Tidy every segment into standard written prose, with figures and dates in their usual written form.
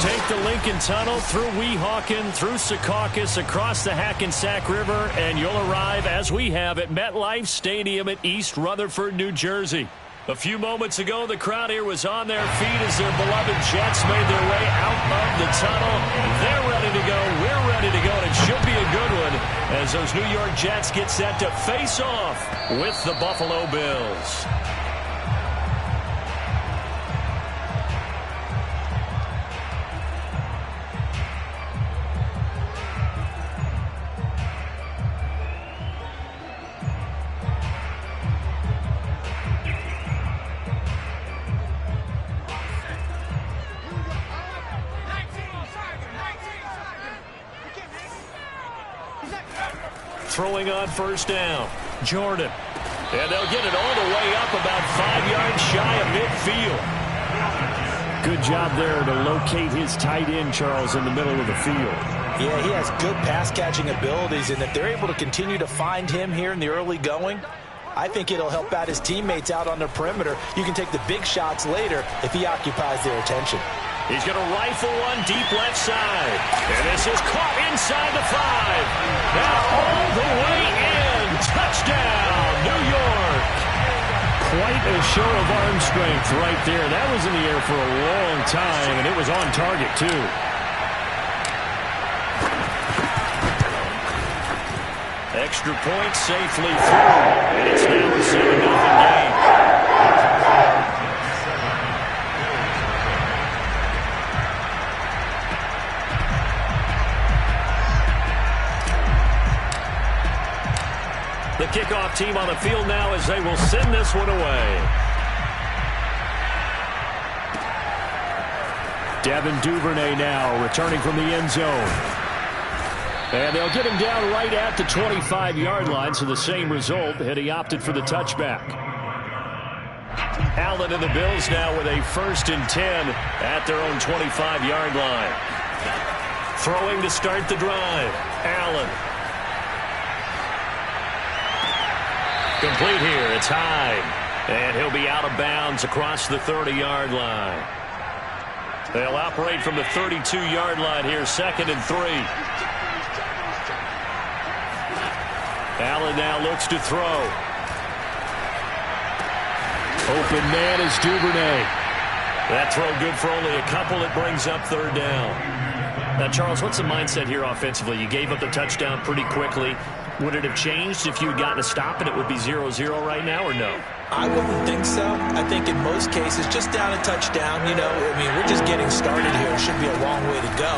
Take the Lincoln Tunnel through Weehawken, through Secaucus, across the Hackensack River, and you'll arrive, as we have, at MetLife Stadium at East Rutherford, New Jersey. A few moments ago, the crowd here was on their feet as their beloved Jets made their way out of the tunnel. They're ready to go. We're ready to go, and it should be a good one as those New York Jets get set to face off with the Buffalo Bills. Throwing on first down, Jordan. And they'll get it all the way up about 5 yards shy of midfield. Good job there to locate his tight end, Charles, in the middle of the field. Yeah, he has good pass-catching abilities, and if they're able to continue to find him here in the early going, I think it'll help out his teammates out on the perimeter. You can take the big shots later if he occupies their attention. He's going to rifle one deep left side. And this is caught inside the 5. Now all the way in. Touchdown, New York. Quite a show of arm strength right there. That was in the air for a long time, and it was on target, too. Extra point safely through. And it's now a 7-0 game. The kickoff team on the field now as they will send this one away. Devin Duvernay now returning from the end zone. And they'll get him down right at the 25-yard line, so the same result had he opted for the touchback. Allen and the Bills now with a 1st and 10 at their own 25-yard line. Throwing to start the drive. Allen. Complete here. It's Hyde. And he'll be out of bounds across the 30-yard line. They'll operate from the 32-yard line here, 2nd and 3. Allen now looks to throw. Open man is Duvernay. That throw good for only a couple. It brings up 3rd down. Now, Charles, what's the mindset here offensively? You gave up the touchdown pretty quickly. Would it have changed if you had gotten a stop and it would be 0-0 right now, or no? I wouldn't think so. I think in most cases, just down a touchdown, you know, I mean, we're just getting started here. It should be a long way to go.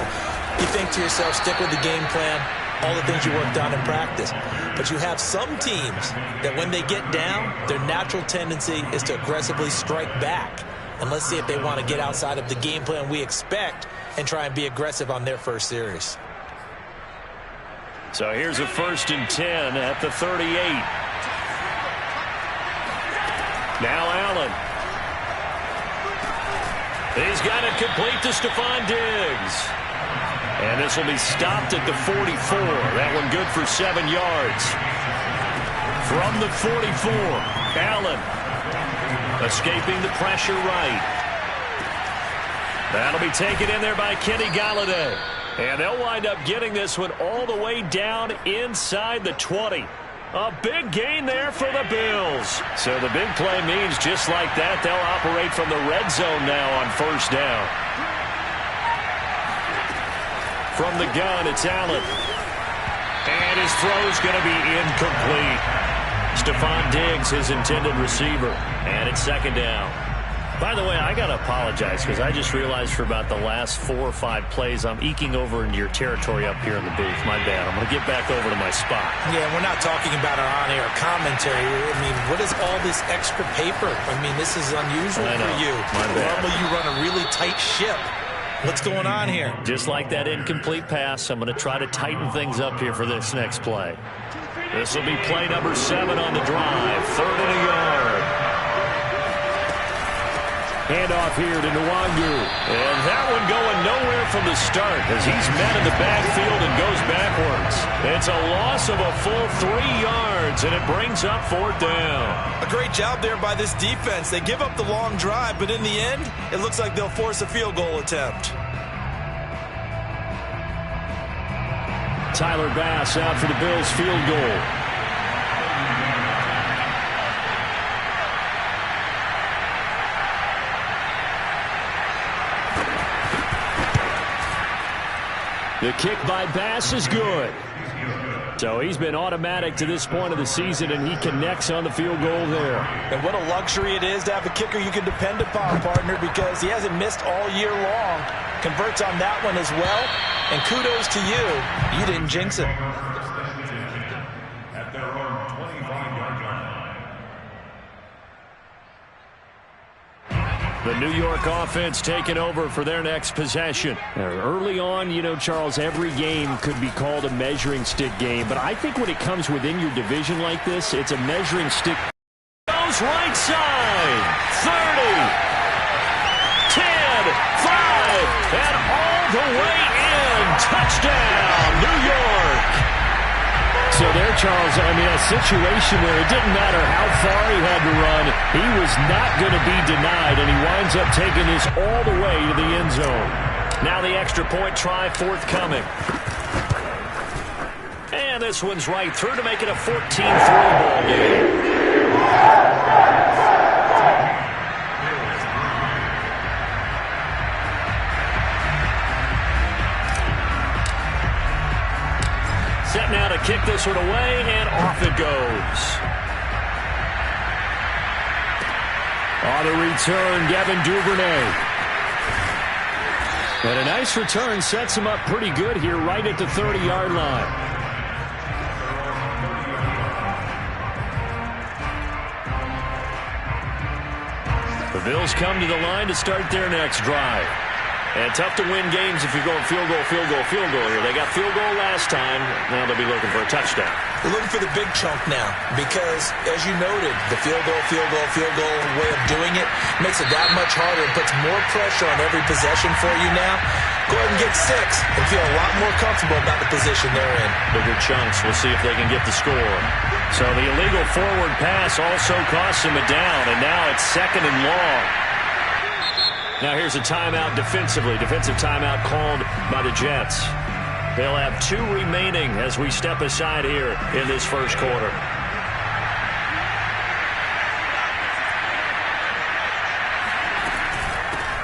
You think to yourself, stick with the game plan, all the things you worked on in practice. But you have some teams that when they get down, their natural tendency is to aggressively strike back. And let's see if they want to get outside of the game plan we expect and try and be aggressive on their first series. So here's a 1st and 10 at the 38. Now Allen. He's got it complete to Stephon Diggs. And this will be stopped at the 44. That one good for 7 yards. From the 44, Allen escaping the pressure right. That'll be taken in there by Kenny Golladay. And they'll wind up getting this one all the way down inside the 20. A big gain there for the Bills. So the big play means just like that, they'll operate from the red zone now on 1st down. From the gun, it's Allen. And his throw's going to be incomplete. Stephon Diggs, his intended receiver. And it's 2nd down. By the way, I got to apologize because I just realized for about the last 4 or 5 plays, I'm eking over into your territory up here in the booth. My bad. I'm going to get back over to my spot. Yeah, we're not talking about our on-air commentary. I mean, what is all this extra paper? I mean, this is unusual for you. My bad. Normally you run a really tight ship. What's going on here? Just like that incomplete pass, I'm going to try to tighten things up here for this next play. This will be play number 7 on the drive. 3rd and a yard. Handoff here to Nwangu. And that one going nowhere from the start as he's met in the backfield and goes backwards. It's a loss of a full 3 yards, and it brings up 4th down. A great job there by this defense. They give up the long drive, but in the end, it looks like they'll force a field goal attempt. Tyler Bass out for the Bills field goal. The kick by Bass is good. So he's been automatic to this point of the season, and he connects on the field goal there. And what a luxury it is to have a kicker you can depend upon, partner, because he hasn't missed all year long. Converts on that one as well. And kudos to you. You didn't jinx it. At their own 25-yard line. The New York offense taking over for their next possession. Early on, you know, Charles, every game could be called a measuring stick game. But I think when it comes within your division like this, it's a measuring stick. Goes right side. 30. 10. 5. And all the way in. Touchdown, New York. So there, Charles, I mean, a situation where it didn't matter how far he had to run, he was not going to be denied, and he winds up taking this all the way to the end zone. Now the extra point try forthcoming. And this one's right through to make it a 14-3 ball game. Set now to kick this one away, and off it goes. On the return, Devin Duvernay. And a nice return sets him up pretty good here right at the 30-yard line. The Bills come to the line to start their next drive. And tough to win games if you're going field goal, field goal, field goal here. They got field goal last time. Now they'll be looking for a touchdown. They're looking for the big chunk now because, as you noted, the field goal way of doing it makes it that much harder and puts more pressure on every possession for you now. Go ahead and get 6 and feel a lot more comfortable about the position they're in. Bigger chunks. We'll see if they can get the score. So the illegal forward pass also costs him a down, and now it's 2nd and long. Now here's a timeout defensively. Defensive timeout called by the Jets. They'll have 2 remaining as we step aside here in this first quarter.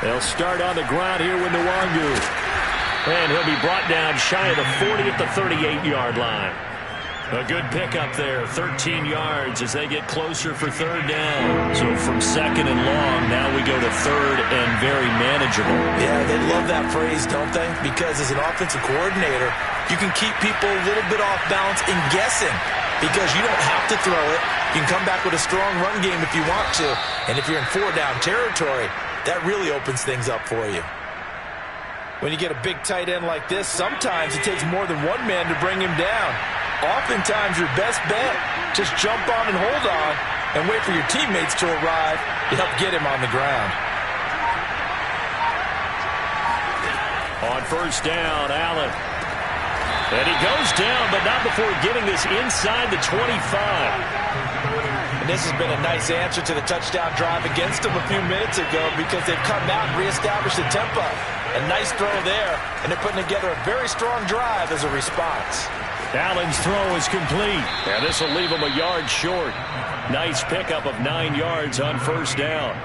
They'll start on the ground here with Nwangu. And he'll be brought down shy of the 40 at the 38-yard line. A good pickup there, 13 yards as they get closer for 3rd down. So from 2nd and long, now we go to 3rd and very manageable. Yeah, they love that phrase, don't they? Because as an offensive coordinator, you can keep people a little bit off balance and guessing because you don't have to throw it. You can come back with a strong run game if you want to. And if you're in 4-down territory, that really opens things up for you. When you get a big tight end like this, sometimes it takes more than one man to bring him down. Oftentimes, your best bet, just jump on and hold on and wait for your teammates to arrive to help get him on the ground. On 1st down, Allen. And he goes down, but not before getting this inside the 25. And this has been a nice answer to the touchdown drive against them a few minutes ago because they've come out and reestablished the tempo. A nice throw there, and they're putting together a very strong drive as a response. Allen's throw is complete, and this will leave him a yard short. Nice pickup of 9 yards on 1st down.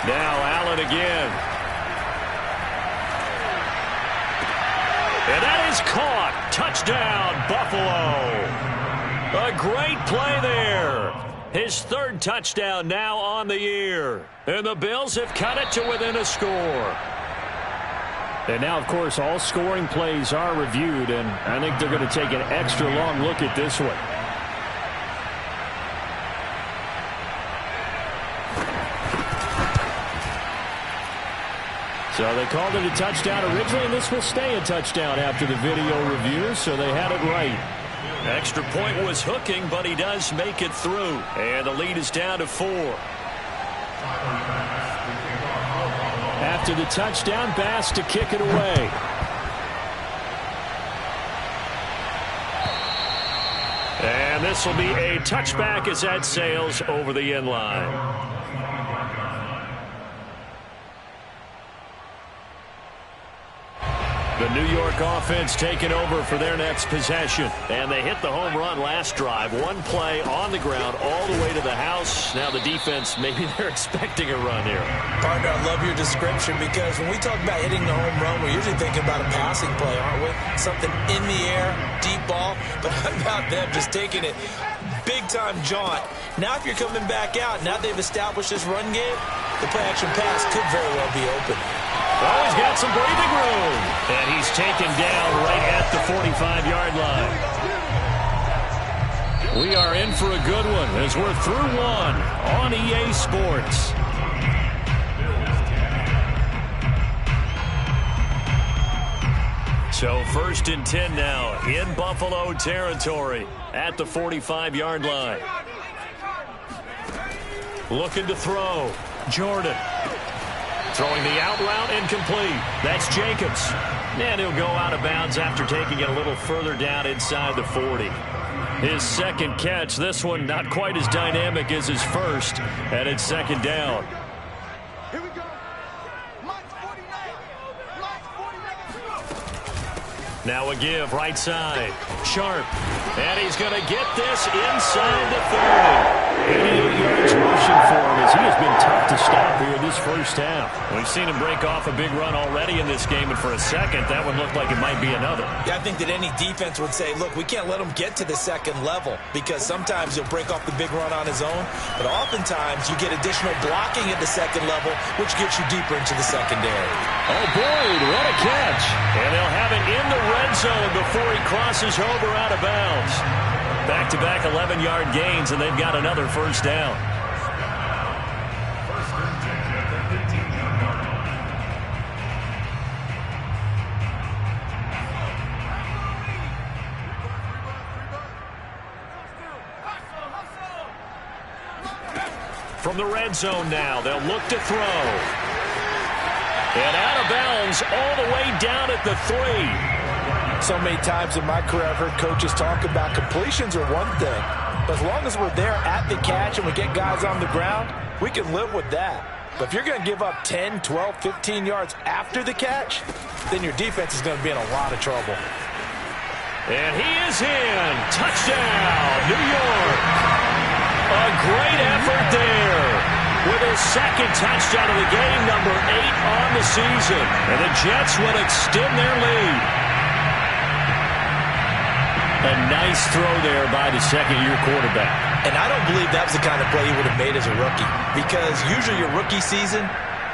Now Allen again. And that is caught. Touchdown, Buffalo. A great play there. His 3rd touchdown now on the year. And the Bills have cut it to within a score. And now, of course, all scoring plays are reviewed, and I think they're going to take an extra long look at this one. So they called it a touchdown originally, and this will stay a touchdown after the video review, so they had it right. Extra point was hooking, but he does make it through. And the lead is down to 4. After the touchdown, Bass to kick it away. And this will be a touchback as that sails over the end line. The New York offense taking over for their next possession. And they hit the home run last drive. One play on the ground all the way to the house. Now the defense, maybe they're expecting a run here. Partner, I love your description because when we talk about hitting the home run, we're usually thinking about a passing play, aren't we? Something in the air, deep ball. But how about them just taking it big-time jaunt? Now if you're coming back out, now they've established this run game, the play-action pass could very well be open. Oh, he's got some breathing room. And he's taken down right at the 45-yard line. We are in for a good one as we're through one on EA Sports. So 1st and 10 now in Buffalo territory at the 45-yard line. Looking to throw. Jordan. Throwing the out route incomplete. That's Jacobs. And he'll go out of bounds after taking it a little further down inside the 40. His second catch, this one not quite as dynamic as his first, and it's 2nd down. Here we go. Lights 49. Now a give, right side. Sharp. And he's going to get this inside the 30. 88 yards rushing for him as he has been tough to stop here this first half. We've seen him break off a big run already in this game, and for a second, that one looked like it might be another. Yeah, I think that any defense would say, look, we can't let him get to the second level because sometimes he'll break off the big run on his own, but oftentimes you get additional blocking at the second level, which gets you deeper into the secondary. Oh, Boyd, what a catch. And they'll have it in the red zone before he crosses over out of bounds. Back-to-back 11-yard gains, and they've got another first down. From the red zone now, they'll look to throw. And out of bounds all the way down at the 3. So many times in my career I've heard coaches talk about completions are one thing, but as long as we're there at the catch and we get guys on the ground, we can live with that. But if you're going to give up 10, 12, 15 yards after the catch, then your defense is going to be in a lot of trouble. And he is in. Touchdown, New York. A great effort there with his second touchdown of the game, number 8 on the season. And the Jets will extend their lead. A nice throw there by the second-year quarterback. And I don't believe that was the kind of play he would have made as a rookie, because usually your rookie season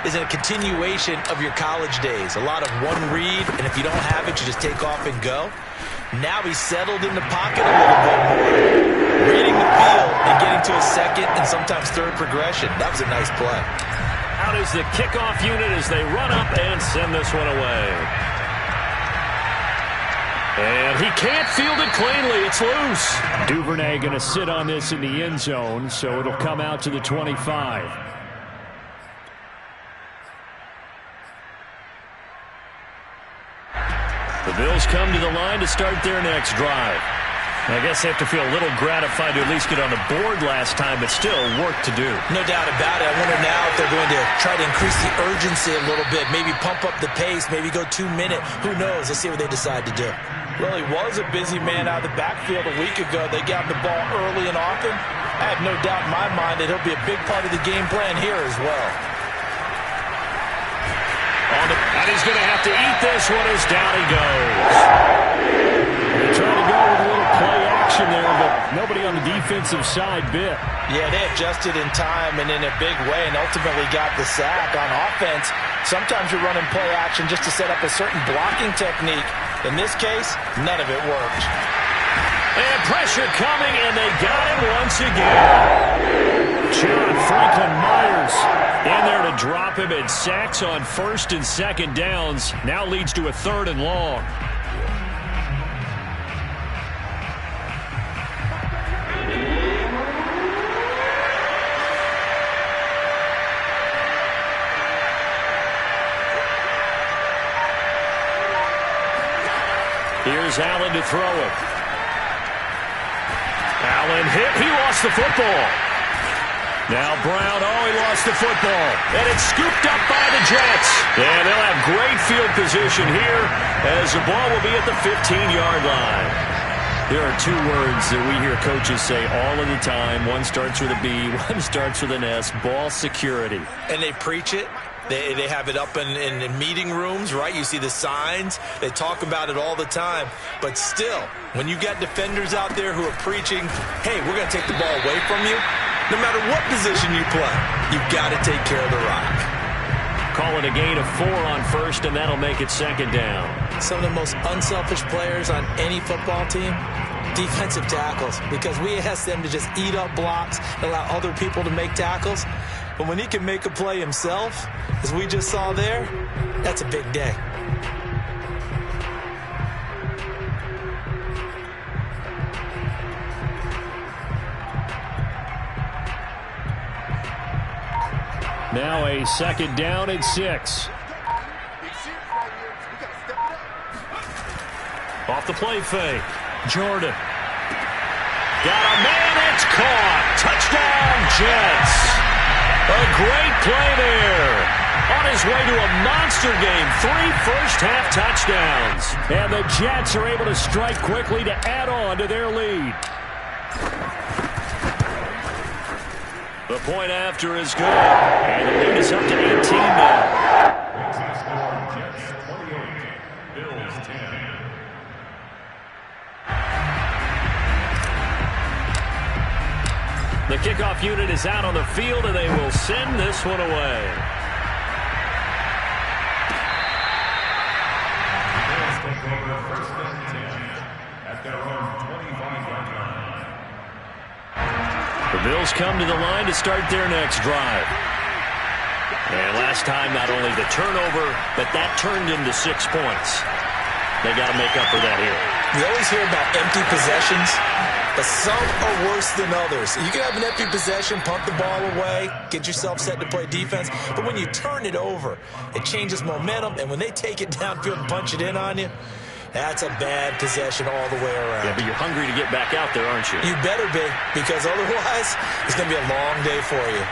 is a continuation of your college days. A lot of one read, and if you don't have it, you just take off and go. Now he's settled in the pocket a little bit more, reading the field and getting to a second and sometimes third progression. That was a nice play. Out is the kickoff unit as they run up and send this one away. And he can't field it cleanly. It's loose. Duvernay going to sit on this in the end zone, so it'll come out to the 25. The Bills come to the line to start their next drive. I guess they have to feel a little gratified to at least get on the board last time, but still work to do. No doubt about it. I wonder now if they're going to try to increase the urgency a little bit, maybe pump up the pace, maybe go 2-minute. Who knows? Let's see what they decide to do. Well, he was a busy man out of the backfield a week ago. They got the ball early and often. I have no doubt in my mind that he'll be a big part of the game plan here as well. And he's going to have to eat this one as down he goes. They're trying to go with a little play action there, but nobody on the defensive side bit. Yeah, they adjusted in time and in a big way and ultimately got the sack. On offense, sometimes you're running play action just to set up a certain blocking technique. In this case, none of it worked. And pressure coming, and they got him once again. John Franklin Myers in there to drop him, and sacks on 1st and 2nd downs. Now leads to a 3rd and long. Here's Allen to throw it. Allen hit. He lost the football. Now Brown, he lost the football. And it's scooped up by the Jets. And they'll have great field position here as the ball will be at the 15-yard line. There are two words that we hear coaches say all of the time. One starts with a B, one starts with an S, ball security. And they preach it. They have it up in meeting rooms, right? You see the signs. They talk about it all the time. But still, when you got defenders out there who are preaching, hey, we're going to take the ball away from you, no matter what position you play, you've got to take care of the rock. Call it a gain of 4 on first, and that'll make it second down. Some of the most unselfish players on any football team, defensive tackles, because we ask them to just eat up blocks and allow other people to make tackles. But when he can make a play himself, as we just saw there, that's a big day. Now a second down and 6. Off the play fake. Jordan. Got a man, it's caught. Touchdown, Jets. A great play there. On his way to a monster game. 3 first-half touchdowns. And the Jets are able to strike quickly to add on to their lead. The point after is good. And the lead is up to 18 now. Jets 28, Bills 10. The kickoff unit is out on the field, and they will send this one away. Bills take over first and 10 at their own 25-yard line. The Bills come to the line to start their next drive. And last time, not only the turnover, but that turned into 6 points. They got to make up for that here. We always hear about empty possessions, but some are worse than others. You can have an empty possession, punt the ball away, get yourself set to play defense, but when you turn it over, it changes momentum, and when they take it downfield and punch it in on you, that's a bad possession all the way around. Yeah, but you're hungry to get back out there, aren't you? You better be, because otherwise, it's going to be a long day for you.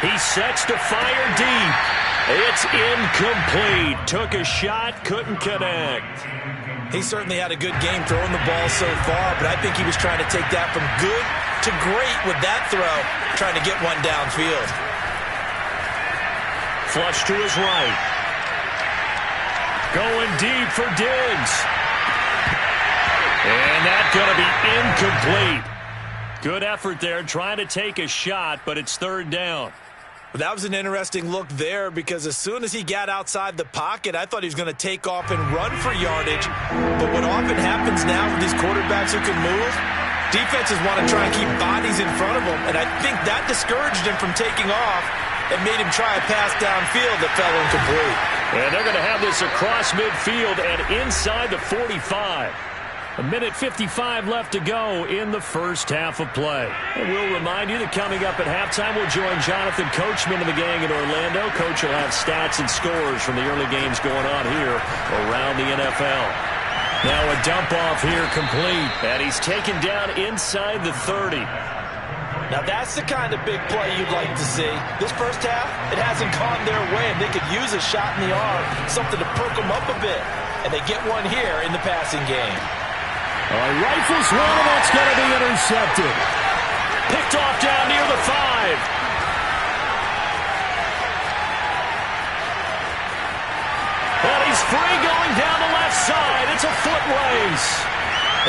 He sets to fire deep. It's incomplete. Took a shot, couldn't connect. He certainly had a good game throwing the ball so far, but I think he was trying to take that from good to great with that throw, trying to get one downfield. Flush to his right. Going deep for Diggs. And that's going to be incomplete. Good effort there, trying to take a shot, but it's third down. Well, that was an interesting look there, because as soon as he got outside the pocket, I thought he was going to take off and run for yardage. But what often happens now with these quarterbacks who can move, defenses want to try and keep bodies in front of them, and I think that discouraged him from taking off and made him try a pass downfield that fell incomplete. And they're going to have this across midfield and inside the 45. 1:55 left to go in the first half of play. And we'll remind you that coming up at halftime, we'll join Jonathan Coachman and the gang in Orlando. Coach will have stats and scores from the early games going on here around the NFL. Now a dump-off here complete, and he's taken down inside the 30. Now that's the kind of big play you'd like to see. This first half, it hasn't gone their way, and they could use a shot in the arm, something to perk them up a bit. And they get one here in the passing game. Rifles one, and that's going to be intercepted. Picked off down near the 5. And he's free going down the left side. It's a foot race.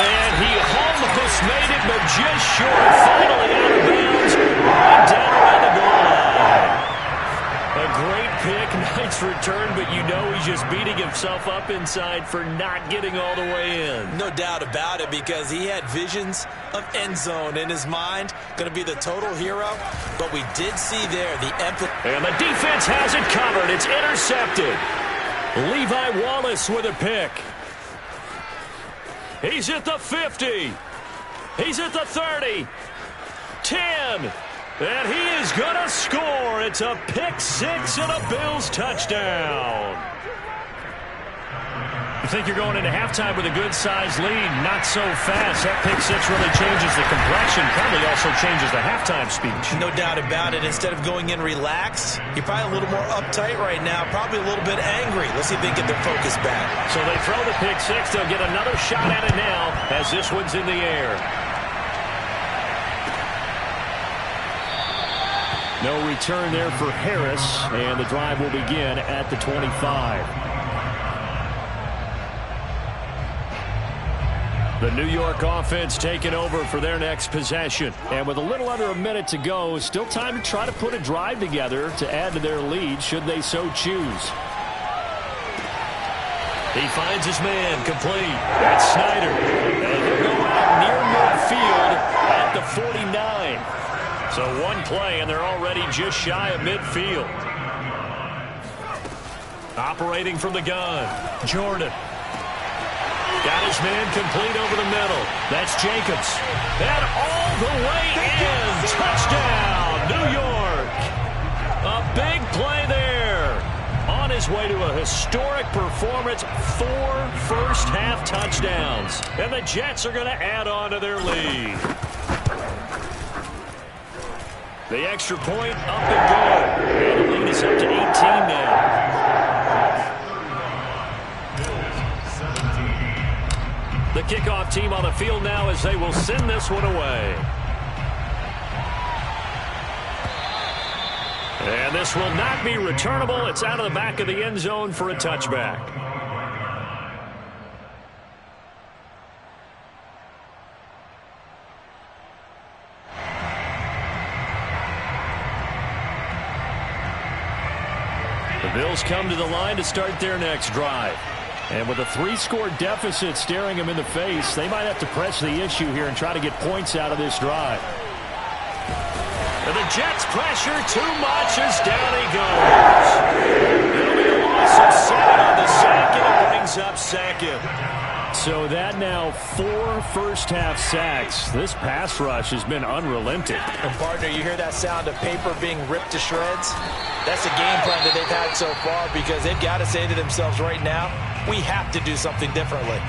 And he almost made it, but just short. Finally out of bounds. Right down around the goal line. A great pick, nice return, but you know he's just beating himself up inside for not getting all the way in. No doubt about it, because he had visions of end zone in his mind. Going to be the total hero, but we did see there the empathy. And the defense has it covered. It's intercepted. Levi Wallace with a pick. He's at the 50. He's at the 30. 10. And he is going to score. It's a pick 6 and a Bills touchdown. think you're going into halftime with a good-sized lead. Not so fast. That pick six really changes the complexion. Probably also changes the halftime speech. No doubt about it. Instead of going in relaxed, you're probably a little more uptight right now. Probably a little bit angry. Let's see if they can get their focus back. So they throw the pick six. They'll get another shot at it now as this one's in the air. No return there for Harris, and the drive will begin at the 25. The New York offense taking over for their next possession. And with a little under a minute to go, still time to try to put a drive together to add to their lead should they so choose. He finds his man complete. That's Snyder. And they'll go out near midfield at the 49. So one play, and they're already just shy of midfield. Operating from the gun, Jordan. Got his man complete over the middle. That's Jacobs. And all the way in. Touchdown, New York. A big play there. On his way to a historic performance, 4 first-half touchdowns. And the Jets are going to add on to their lead. The extra point up and good. And the lead is up to 18 now. The kickoff team on the field now as they will send this one away. And this will not be returnable. It's out of the back of the end zone for a touchback. The Bills come to the line to start their next drive. And with a 3-score deficit staring them in the face, they might have to press the issue here and try to get points out of this drive. And the Jets pressure too much as down he goes. There'll be a loss of 7 on the sack, and it brings up second. So that now 4 first-half sacks. This pass rush has been unrelenting. And partner, you hear that sound of paper being ripped to shreds? That's the game plan that they've had so far because they've got to say to themselves right now, we have to do something differently.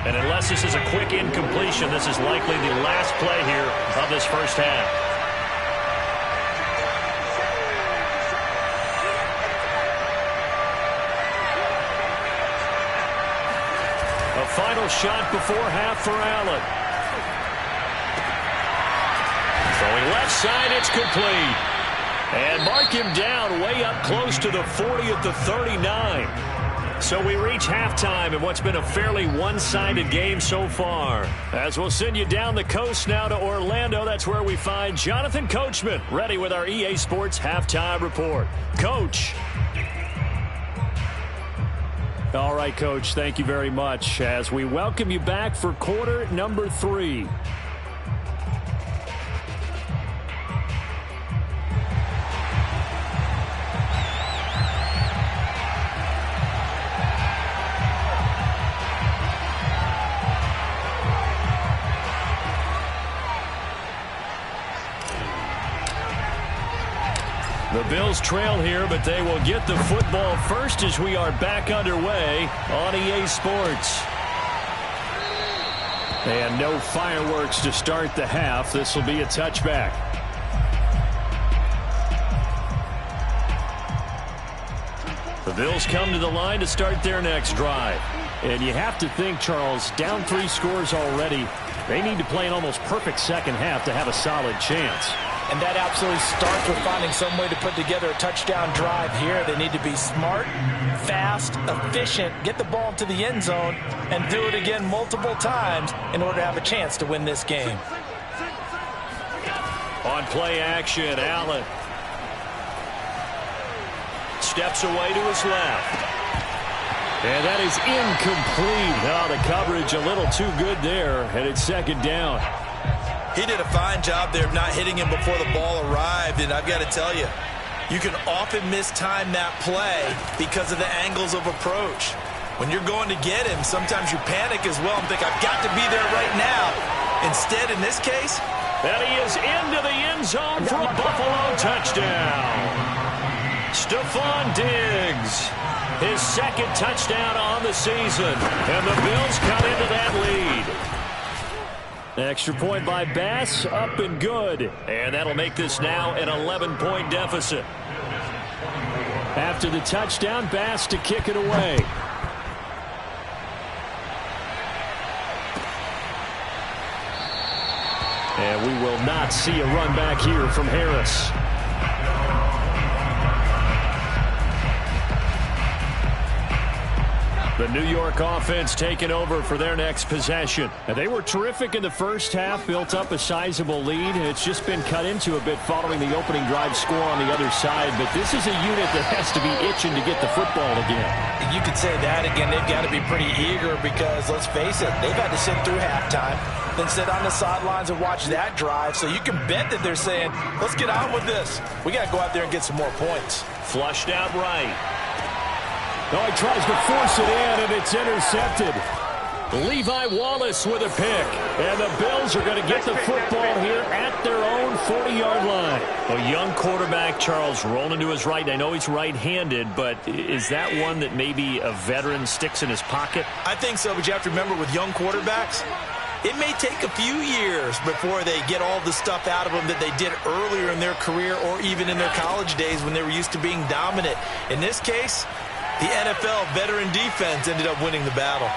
And unless this is a quick incompletion, this is likely the last play here of this first half. A final shot before half for Allen. Throwing left side, it's complete. And mark him down way up close to the 40 at the 39. So we reach halftime in what's been a fairly one-sided game so far. As we'll send you down the coast now to Orlando, that's where we find Jonathan Coachman ready with our EA Sports Halftime Report. Coach. All right, Coach, thank you very much as we welcome you back for quarter number 3. The Bills trail here, but they will get the football first as we are back underway on EA Sports. And no fireworks to start the half. This will be a touchback. The Bills come to the line to start their next drive. And you have to think, Charles, down 3 scores already. They need to play an almost perfect second half to have a solid chance. And that absolutely starts with finding some way to put together a touchdown drive here. They need to be smart, fast, efficient, get the ball to the end zone, and do it again multiple times in order to have a chance to win this game. On play action, Allen steps away to his left. And that is incomplete. Oh, the coverage a little too good there, and it's second down. He did a fine job there of not hitting him before the ball arrived, and I've got to tell you, you can often mistime that play because of the angles of approach. When you're going to get him, sometimes you panic as well and think, I've got to be there right now. Instead, in this case, and he is into the end zone for a Buffalo touchdown. Stephon Diggs, his second touchdown on the season. And the Bills cut into that lead. Extra point by Bass, up and good. And that'll make this now an 11-point deficit. After the touchdown, Bass to kick it away. And we will not see a run back here from Harris. The New York offense taking over for their next possession. And they were terrific in the first half, built up a sizable lead, and it's just been cut into a bit following the opening drive score on the other side. But this is a unit that has to be itching to get the football again. You could say that again. They've got to be pretty eager because, let's face it, they've had to sit through halftime, then sit on the sidelines and watch that drive. So you can bet that they're saying, let's get on with this. We got to go out there and get some more points. Flushed out right. No, he tries to force it in, and it's intercepted. Levi Wallace with a pick. And the Bills are going to get the football here at their own 40-yard line. A young quarterback, Charles, rolling to his right. I know he's right-handed, but is that one that maybe a veteran sticks in his pocket? I think so, but you have to remember with young quarterbacks, it may take a few years before they get all the stuff out of them that they did earlier in their career or even in their college days when they were used to being dominant. In this case, the NFL veteran defense ended up winning the battle.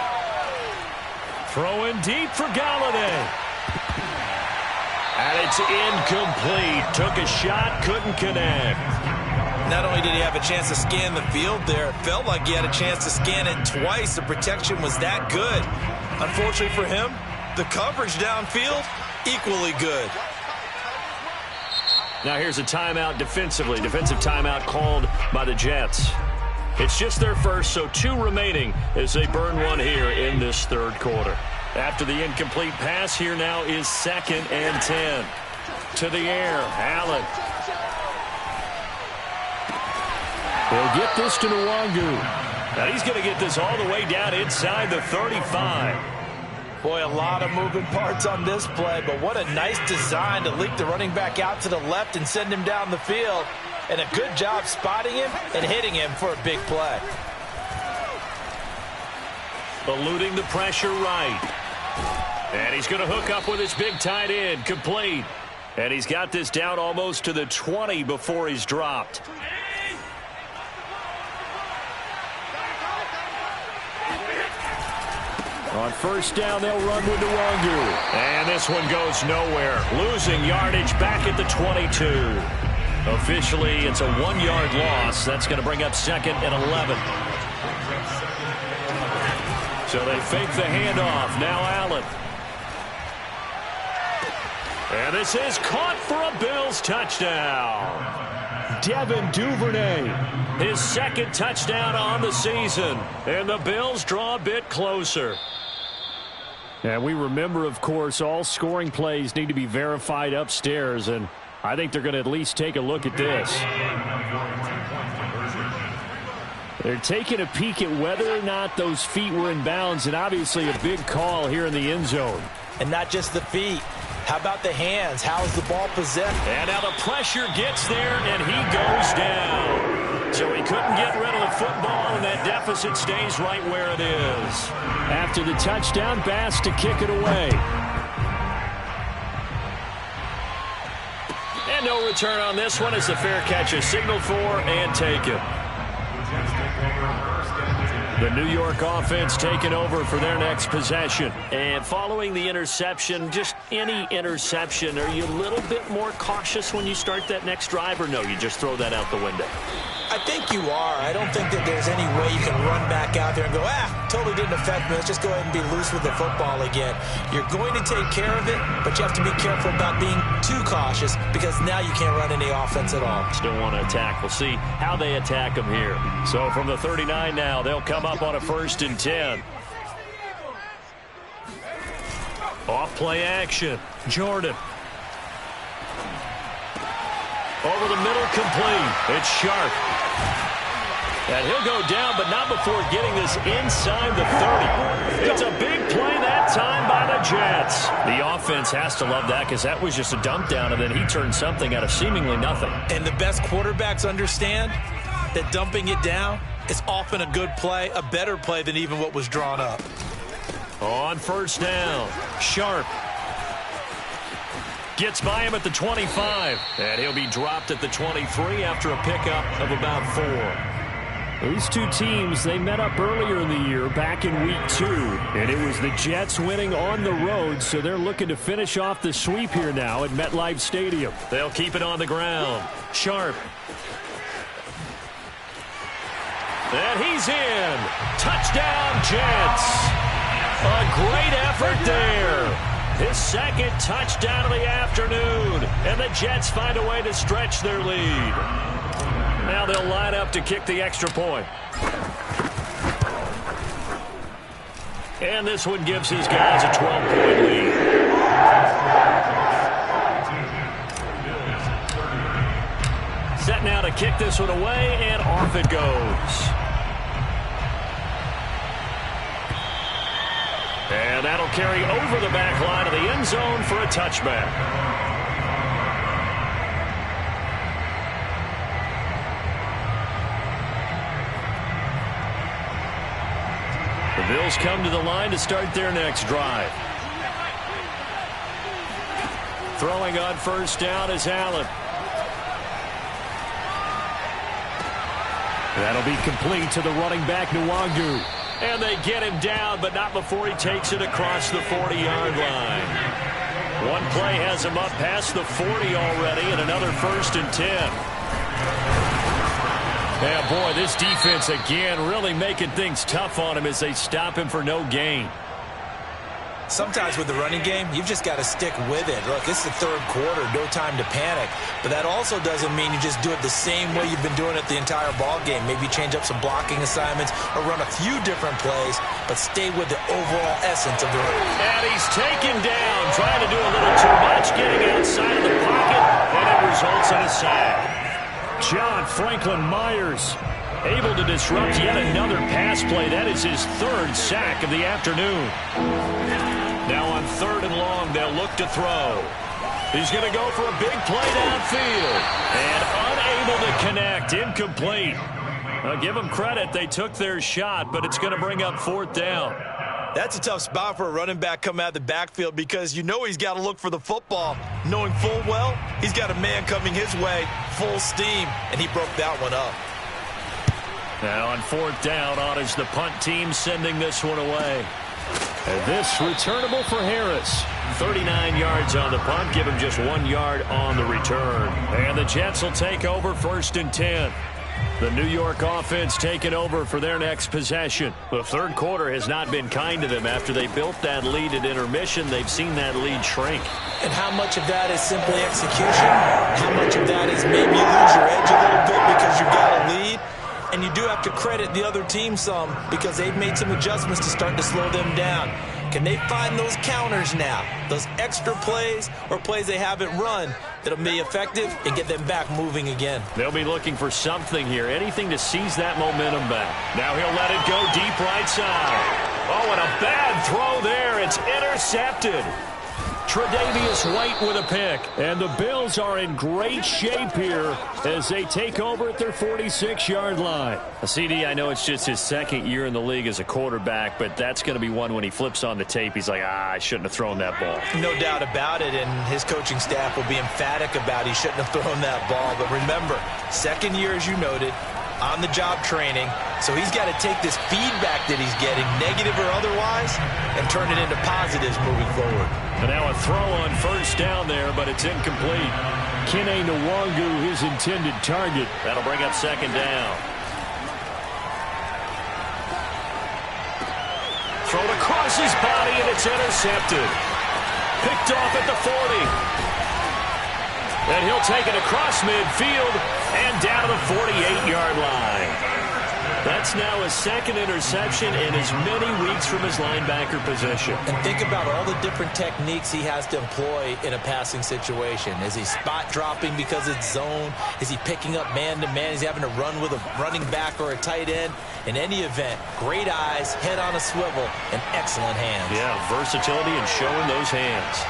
Throwing deep for Galladay. And it's incomplete. Took a shot, couldn't connect. Not only did he have a chance to scan the field there, it felt like he had a chance to scan it twice. The protection was that good. Unfortunately for him, the coverage downfield, equally good. Now here's a timeout defensively. Defensive timeout called by the Jets. It's just their first, so 2 remaining as they burn one here in this third quarter. After the incomplete pass, here now is 2nd and 10. To the air, Allen. He'll get this to Nwangu. Now he's going to get this all the way down inside the 35. Boy, a lot of moving parts on this play, but what a nice design to leak the running back out to the left and send him down the field. And a good job spotting him and hitting him for a big play. Eluding the pressure right. And he's going to hook up with his big tight end. Complete. And he's got this down almost to the 20 before he's dropped. On first down, they'll run with Nwangu. And this one goes nowhere. Losing yardage back at the 22. Officially, it's a 1-yard loss. That's going to bring up 2nd and 11. So they fake the handoff. Now Allen. And this is caught for a Bills touchdown. Devin Duvernay, his 2nd touchdown on the season. And the Bills draw a bit closer. And we remember, of course, all scoring plays need to be verified upstairs, and I think they're going to at least take a look at this. They're taking a peek at whether or not those feet were in bounds, and obviously a big call here in the end zone. And not just the feet. How about the hands? How is the ball possessed? And now the pressure gets there, and he goes down. So he couldn't get rid of the football, and that deficit stays right where it is. After the touchdown, Bass to kick it away. And no return on this one as the fair catch is signaled for and taken. The New York offense taking over for their next possession. And following the interception, just any interception, are you a little bit more cautious when you start that next drive, or no, you just throw that out the window? I think you are. I don't think that there's any way you can run back out there and go, totally didn't affect me. Let's just go ahead and be loose with the football again. You're going to take care of it, but you have to be careful about being too cautious because now you can't run any offense at all. Still want to attack. We'll see how they attack them here. So from the 39 now, they'll come up on a 1st and 10. Off play action. Jordan. Over the middle, complete. It's Sharp. And he'll go down, but not before getting this inside the 30. It's a big play that time by the Jets. The offense has to love that because that was just a dump down, and then he turned something out of seemingly nothing. And the best quarterbacks understand that dumping it down is often a good play, a better play than even what was drawn up. On first down, Sharp gets by him at the 25, and he'll be dropped at the 23 after a pickup of about 4. These two teams, they met up earlier in the year back in week 2, and it was the Jets winning on the road, so they're looking to finish off the sweep here now at MetLife Stadium. They'll keep it on the ground. Sharp. And he's in. Touchdown, Jets. A great effort there. His second touchdown of the afternoon. And the Jets find a way to stretch their lead. Now they'll line up to kick the extra point. And this one gives his guys a 12-point lead. Set now to kick this one away, and off it goes. And that'll carry over the back line of the end zone for a touchback. The Bills come to the line to start their next drive. Throwing on first down is Allen. That'll be complete to the running back, Nwangu. And they get him down, but not before he takes it across the 40-yard line. One play has him up past the 40 already, and another 1st and 10. Yeah, boy, this defense again really making things tough on him as they stop him for no gain. Sometimes with the running game, you've just got to stick with it. Look, it's the third quarter, no time to panic. But that also doesn't mean you just do it the same way you've been doing it the entire ball game. Maybe change up some blocking assignments or run a few different plays, but stay with the overall essence of the run. And he's taken down, trying to do a little too much, getting outside of the pocket, and it results in a sack. John Franklin Myers able to disrupt yet another pass play. That is his 3rd sack of the afternoon. Now on 3rd and long, they'll look to throw. He's going to go for a big play downfield. And unable to connect. Incomplete. I'll give them credit. They took their shot, but it's going to bring up 4th down. That's a tough spot for a running back coming out of the backfield because you know he's got to look for the football, knowing full well he's got a man coming his way, full steam, and he broke that one up. Now on 4th down, on is the punt team sending this one away. And this returnable for Harris. 39 yards on the punt, give him just 1 yard on the return. And the Jets will take over 1st and 10. The New York offense taking over for their next possession. The third quarter has not been kind to them. After they built that lead at intermission, they've seen that lead shrink. And how much of that is simply execution? How much of that is maybe you lose your edge a little bit because you've got a lead? And you do have to credit the other team some because they've made some adjustments to start to slow them down. Can they find those counters now, those extra plays or plays they haven't run that'll be effective and get them back moving again? They'll be looking for something here, anything to seize that momentum back. Now he'll let it go deep right side. Oh, and a bad throw there. It's intercepted. Tre'Davious White with a pick. And the Bills are in great shape here as they take over at their 46-yard line. CD, I know it's just his 2nd year in the league as a quarterback, but that's going to be one when he flips on the tape, he's like, I shouldn't have thrown that ball. No doubt about it, and his coaching staff will be emphatic about he shouldn't have thrown that ball. But remember, 2nd year, as you noted, on-the-job training, so he's got to take this feedback that he's getting, negative or otherwise, and turn it into positives moving forward. And now a throw on first down there, but it's incomplete. Kene Nwangu, his intended target. That'll bring up 2nd down. Thrown across his body, and it's intercepted. Picked off at the 40. And he'll take it across midfield and down to the 48-yard line. That's now his 2nd interception in as many weeks from his linebacker position. And think about all the different techniques he has to employ in a passing situation. Is he spot dropping because it's zone? Is he picking up man-to-man? Is he having to run with a running back or a tight end? In any event, great eyes, head on a swivel, and excellent hands. Yeah, versatility and showing those hands.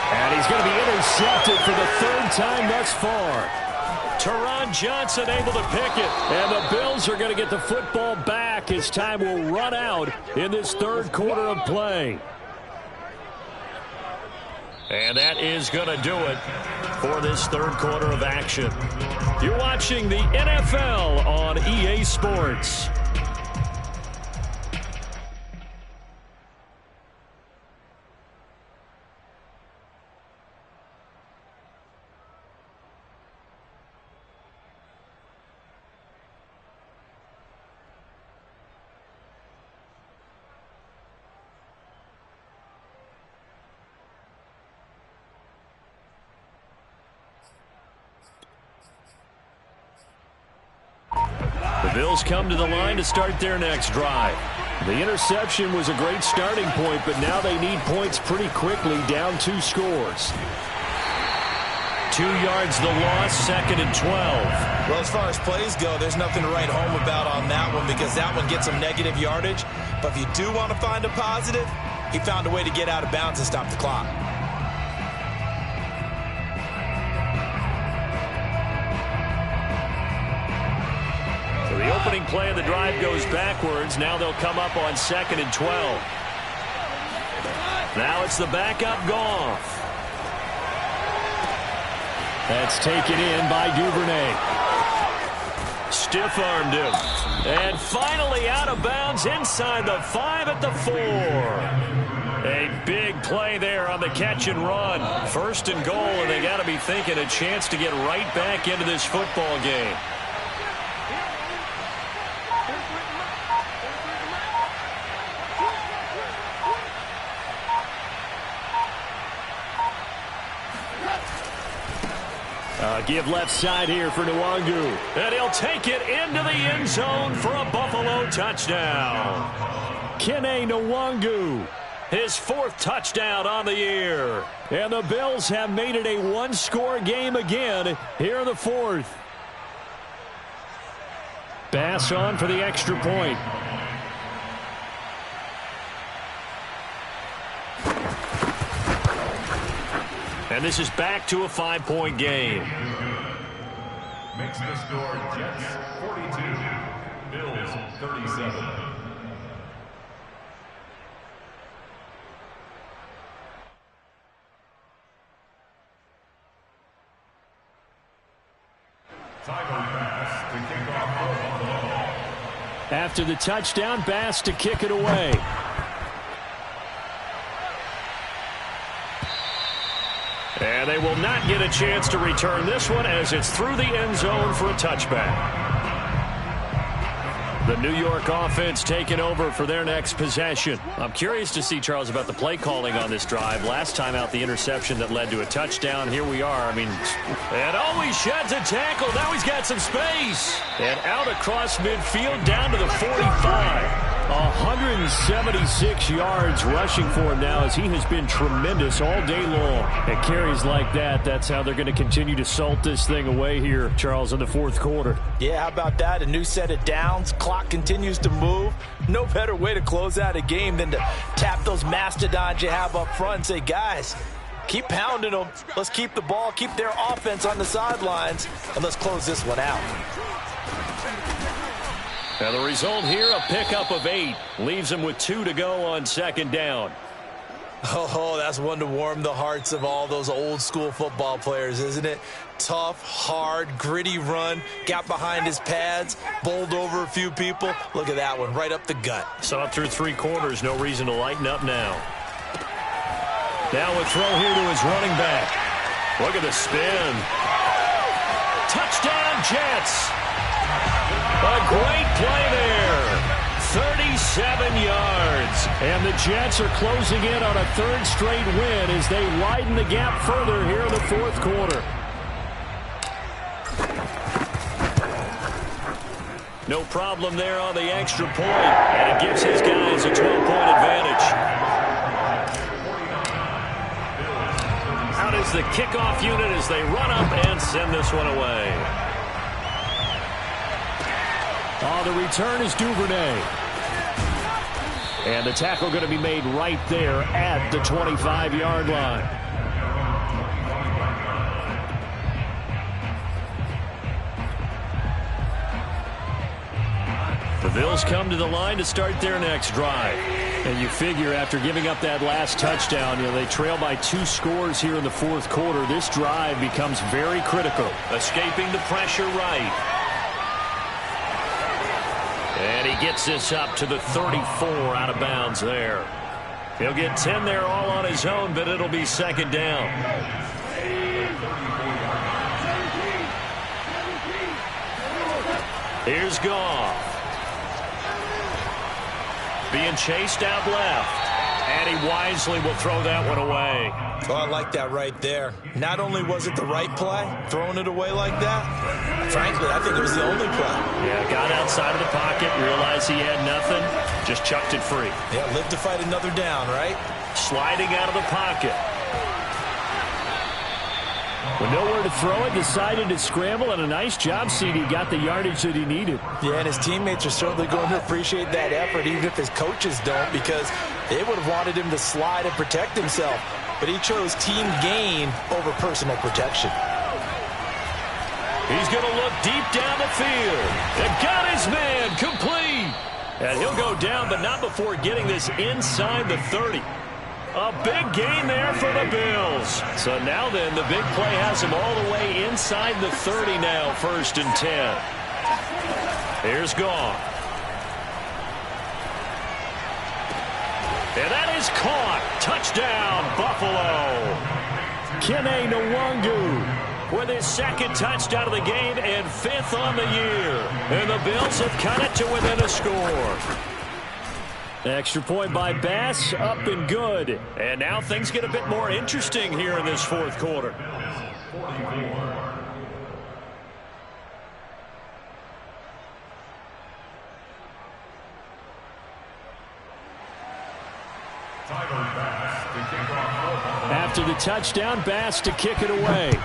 And he's going to be intercepted for the 3rd time thus far. Teron Johnson able to pick it. And the Bills are going to get the football back as time will run out in this third quarter of play. And that is going to do it for this third quarter of action. You're watching the NFL on EA Sports. The Bills come to the line to start their next drive. The interception was a great starting point, but now they need points pretty quickly, down 2 scores. 2 yards the loss, 2nd and 12. Well, as far as plays go, there's nothing to write home about on that one because that one gets some negative yardage. But if you do want to find a positive, he found a way to get out of bounds and stop the clock. The opening play of the drive goes backwards. Now they'll come up on 2nd and 12. Now it's the backup Goff. That's taken in by Duvernay. Stiff-armed him. And finally out of bounds inside the 5 at the 4. A big play there on the catch and run. 1st and goal, and they got to be thinking a chance to get right back into this football game. Give left side here for Nwangu. And he'll take it into the end zone for a Buffalo touchdown. Kene Nwangu, his 4th touchdown on the year. And the Bills have made it a 1-score game again here in the 4th. Bass on for the extra point. And this is back to a 5-point game. Makes the score Jets 42, Bills 37. Bass to kick off for Buffalo. After the touchdown, Bass to kick it away. And they will not get a chance to return this one as it's through the end zone for a touchback. The New York offense taking over for their next possession. I'm curious to see, Charles, about the play calling on this drive. Last time out, the interception that led to a touchdown. Here we are. I mean, and he sheds a tackle. Now he's got some space. And out across midfield down to the 45. 176 yards rushing for him now as he has been tremendous all day long. At carries like that, that's how they're going to continue to salt this thing away here, Charles, in the 4th quarter. Yeah, how about that? A new set of downs. Clock continues to move. No better way to close out a game than to tap those mastodons you have up front and say, guys, keep pounding them. Let's keep the ball, keep their offense on the sidelines, and let's close this one out. And the result here, a pickup of 8. Leaves them with 2 to go on 2nd down. Oh, that's one to warm the hearts of all those old school football players, isn't it? Tough, hard, gritty run. Got behind his pads, bowled over a few people. Look at that one, right up the gut. Saw it through 3 quarters. No reason to lighten up now. Now a throw here to his running back. Look at the spin. Touchdown, Jets. A great play there. 37 yards. And the Jets are closing in on a 3rd straight win as they widen the gap further here in the 4th quarter. No problem there on the extra point. And it gives his guys a 12-point advantage. Out is the kickoff unit as they run up and send this one away. The return is Duvernay. And the tackle going to be made right there at the 25-yard line. Bills come to the line to start their next drive. And you figure after giving up that last touchdown, they trail by 2 scores here in the fourth quarter. This drive becomes very critical. Escaping the pressure right. And he gets this up to the 34 out of bounds there. He'll get 10 there all on his own, but it'll be second down. Here's Goff. Being chased out left. And he wisely will throw that one away. Oh, I like that right there. Not only was it the right play, throwing it away like that, frankly, I think it was the only play. Yeah, got outside of the pocket, realized he had nothing, just chucked it free. Yeah, live to fight another down, right? Sliding out of the pocket. With nowhere to throw it, decided to scramble, and a nice job, CD. Got the yardage that he needed. Yeah, and his teammates are certainly going to appreciate that effort, even if his coaches don't, because they would have wanted him to slide and protect himself. But he chose team gain over personal protection. He's going to look deep down the field. And got his man complete. And he'll go down, but not before getting this inside the 30. A big gain there for the Bills. So now then, the big play has him all the way inside the 30 now, 1st and 10. Here's Goff. And that is caught. Touchdown, Buffalo. Kene Nwangu with his 2nd touchdown of the game and 5th on the year. And the Bills have cut it to within a score. Extra point by Bass, up and good. And now things get a bit more interesting here in this fourth quarter. After the touchdown, Bass to kick it away.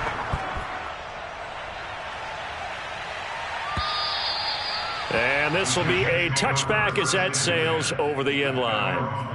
And this will be a touchback as that sails over the end line.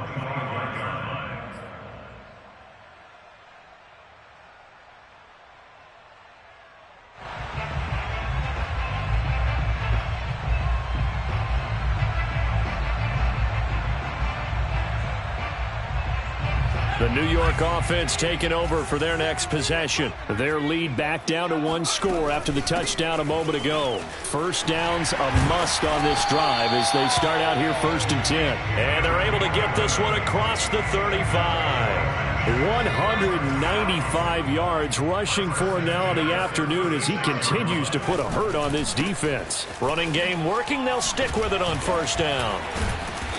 The New York offense taking over for their next possession. Their lead back down to 1 score after the touchdown a moment ago. First down's a must on this drive as they start out here 1st and 10. And they're able to get this one across the 35. 195 yards rushing for him now in the afternoon as he continues to put a hurt on this defense. Running game working. They'll stick with it on 1st down.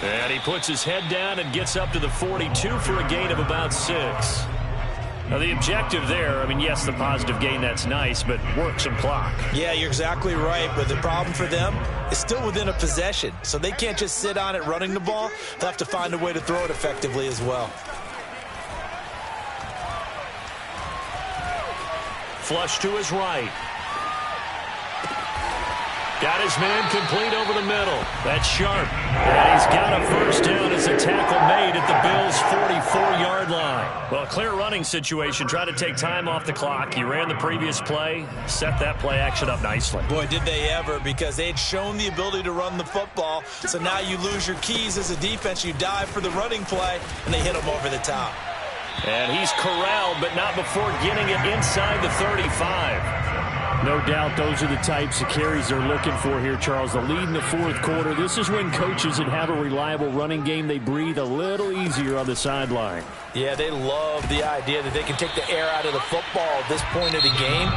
And he puts his head down and gets up to the 42 for a gain of about 6. Now, the objective there, yes, the positive gain, that's nice, but work some clock. Yeah, you're exactly right, but the problem for them is still within a possession, so they can't just sit on it running the ball. They'll have to find a way to throw it effectively as well. Flush to his right. Got his man complete over the middle. That's sharp. And he's got a 1st down as a tackle made at the Bills' 44-yard line. Well, a clear running situation. Try to take time off the clock. He ran the previous play, set that play action up nicely. Boy, did they ever, because they had shown the ability to run the football. So now you lose your keys as a defense. You dive for the running play, and they hit him over the top. And he's corralled, but not before getting it inside the 35. No doubt those are the types of carries they're looking for here, Charles. The lead in the fourth quarter. This is when coaches that have a reliable running game, they breathe a little easier on the sideline. Yeah, they love the idea that they can take the air out of the football at this point of the game.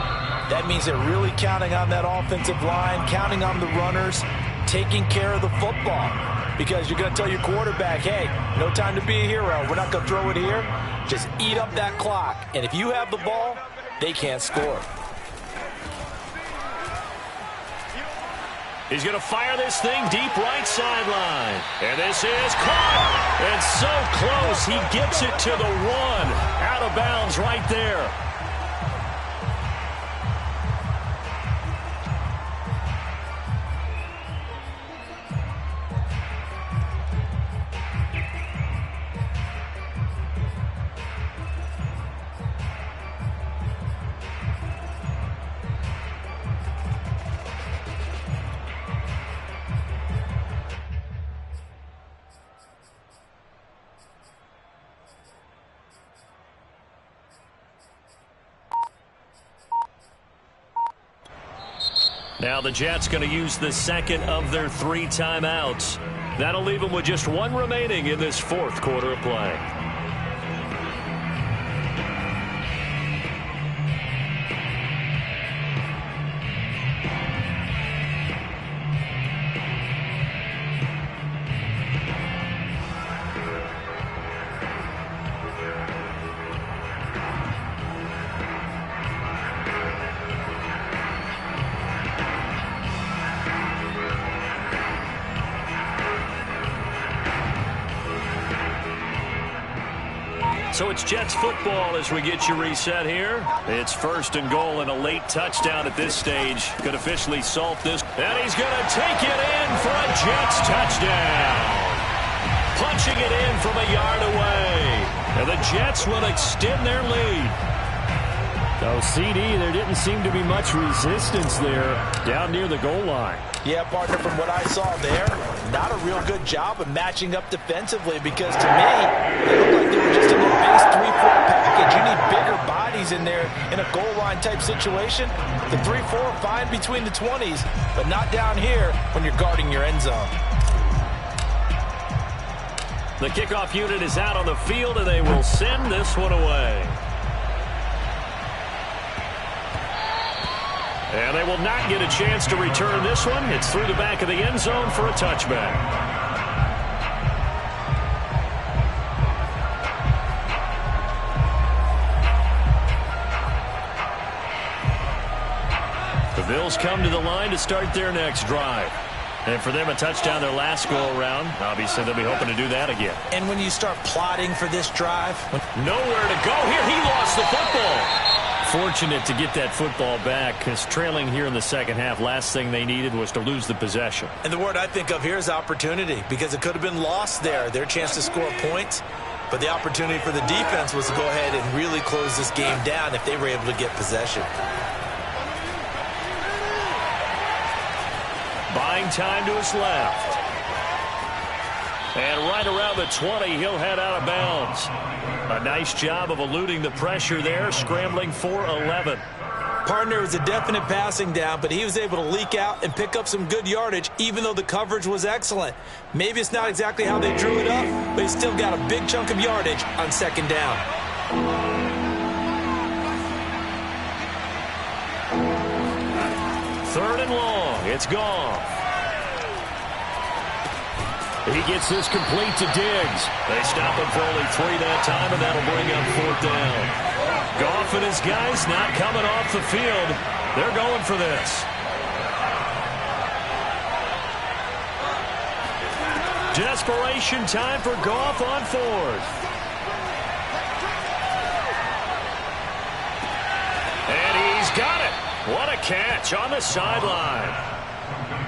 That means they're really counting on that offensive line, counting on the runners, taking care of the football. Because you're going to tell your quarterback, hey, no time to be a hero. We're not going to throw it here. Just eat up that clock. And if you have the ball, they can't score. He's going to fire this thing deep right sideline. And this is caught. And so close, he gets it to the 1. Out of bounds right there. Now the Jets going to use the second of their 3 timeouts. That'll leave them with just 1 remaining in this 4th quarter of play. So it's Jets football as we get you reset here. It's 1st and goal and a late touchdown at this stage could officially salt this. And he's going to take it in for a Jets touchdown. Punching it in from a yard away. And the Jets will extend their lead. So, CD, there didn't seem to be much resistance there down near the goal line. Yeah, partner, from what I saw there, not a real good job of matching up defensively because to me, they looked like they were just in the base 3-4 package. You need bigger bodies in there in a goal line type situation. The 3-4 fine between the 20s, but not down here when you're guarding your end zone. The kickoff unit is out on the field, and they will send this one away. And they will not get a chance to return this one. It's through the back of the end zone for a touchback. The Bills come to the line to start their next drive. And for them, a touchdown their last go-around. Obviously, they'll be hoping to do that again. And when you start plotting for this drive, nowhere to go here. He lost the football. Fortunate to get that football back because trailing here in the second half, last thing they needed was to lose the possession. And the word I think of here is opportunity because it could have been lost there, their chance to score points. But the opportunity for the defense was to go ahead and really close this game down if they were able to get possession. Buying time to his left. And right around the 20, he'll head out of bounds. A nice job of eluding the pressure there, scrambling for 11. Partner, was a definite passing down, but he was able to leak out and pick up some good yardage, even though the coverage was excellent. Maybe it's not exactly how they drew it up, but he's still got a big chunk of yardage on second down. 3rd and long. It's gone. He gets this complete to Diggs. They stop him for only 3 that time, and that'll bring up 4th down. Goff and his guys not coming off the field. They're going for this. Desperation time for Goff on 4th. And he's got it. What a catch on the sideline.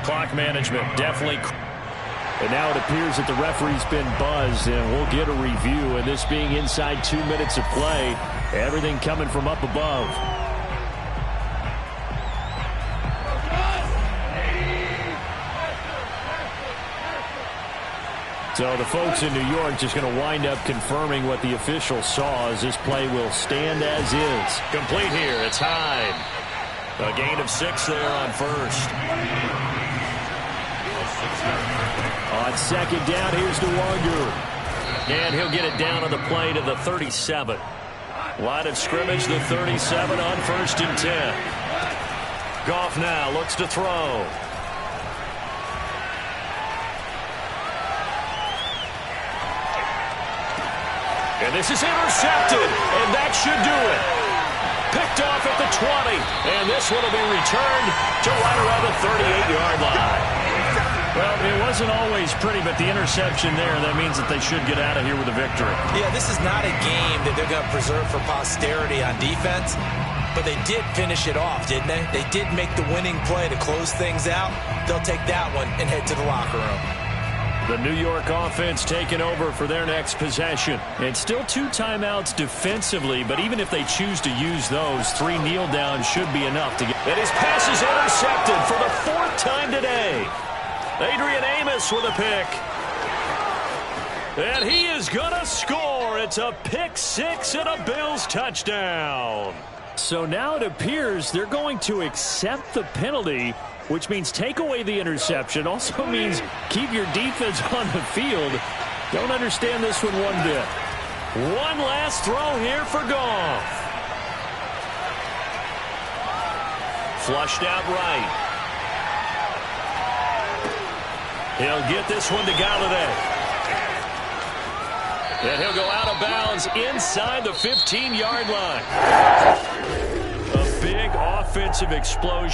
Clock management definitely. And now it appears that the referee's been buzzed, and we'll get a review. And this being inside 2 minutes of play, everything coming from up above. So the folks in New York just going to wind up confirming what the official saw as this play will stand as is. Complete here. It's Hyde. A gain of 6 there on 1st. On second down, here's DeWanger. And he'll get it down on the play to the 37. Line of scrimmage, the 37 on 1st and 10. Goff now looks to throw. And this is intercepted, and that should do it. Picked off at the 20, and this one will be returned to right around the 38-yard line. Well, it wasn't always pretty, but the interception there, that means that they should get out of here with a victory. Yeah, this is not a game that they're going to preserve for posterity on defense, but they did finish it off, didn't they? They did make the winning play to close things out. They'll take that one and head to the locker room. The New York offense taking over for their next possession. And still 2 timeouts defensively, but even if they choose to use those, 3 kneel downs should be enough to get. And his pass is intercepted for the 4th time today. Adrian Amos with a pick. And he is going to score. It's a pick 6 and a Bills touchdown. So now it appears they're going to accept the penalty which means take away the interception. Also means keep your defense on the field. Don't understand this one one bit. One last throw here for Goff. Flushed out right. He'll get this one to Galladay. And he'll go out of bounds inside the 15-yard line. A big offensive explosion.